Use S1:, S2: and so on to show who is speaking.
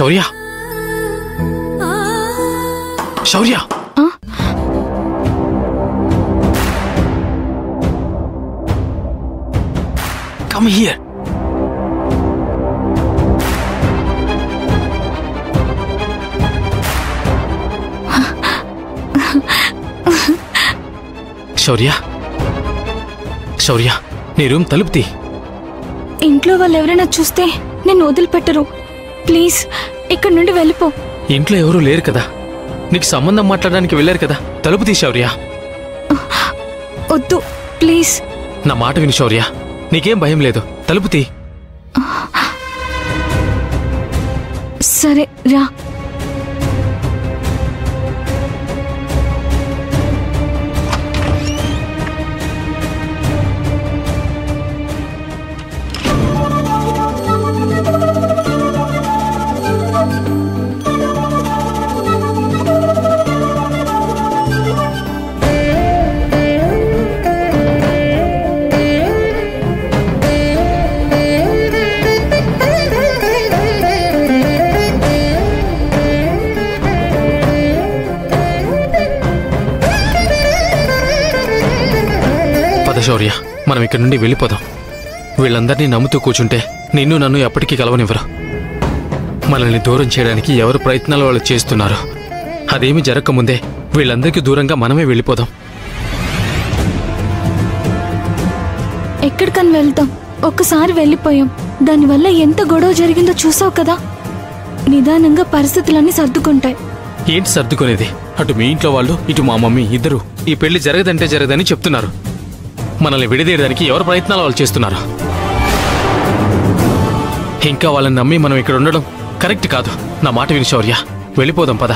S1: Shaurya Shaurya come here. శౌర్య శౌర్య నీ room తలుపు తీ.
S2: ఇంట్లో వాళ్ళు ఎవరైనా చూస్తే నేను వదిలిపెట్టరు. ప్లీజ్ ఇక్కడ నుండి వెళ్ళిపో.
S1: ఇంట్లో ఎవరూ లేరు కదా, నీకు సంబంధం మాట్లాడడానికి వెళ్ళారు కదా, తలుపు తీ శౌర్య.
S2: వద్దు ప్లీజ్.
S1: నా మాట విను శౌర్య, నీకేం భయం లేదు, తలుపు తీ.
S2: సరే రా.
S1: శౌర్య, మనం ఇక్కడి నుండి వెళ్ళిపోదాం. వీళ్ళందరినీ నమ్ముతూ కూర్చుంటే నిన్ను నన్ను ఎప్పటికీ కలవనివ్వరు. మనల్ని దూరం చేయడానికి ఎవరు ప్రయత్నాలు వాళ్ళు చేస్తున్నారు. అదేమీ జరగకముందే వీళ్ళందరికీ దూరంగా మనమే వెళ్ళిపోదాం.
S2: ఎక్కడికని వెళ్తాం? ఒక్కసారి వెళ్ళిపోయాం, దానివల్ల ఎంత గొడవ జరిగిందో చూసావు కదా. నిదానంగా పరిస్థితులన్నీ సర్దుకుంటాయి.
S1: ఏంటి సర్దుకునేది? అటు మీ ఇంట్లో వాళ్ళు, ఇటు మా మమ్మీ ఇద్దరు ఈ పెళ్లి జరగదంటే జరగదని చెప్తున్నారు. మనల్ని విడదీయడానికి ఎవరు ప్రయత్నాలు వాళ్ళు చేస్తున్నారు. ఇంకా వాళ్ళని నమ్మి మనం ఇక్కడ ఉండడం కరెక్ట్ కాదు. నా మాట విని శౌర్య, వెళ్ళిపోదాం పద.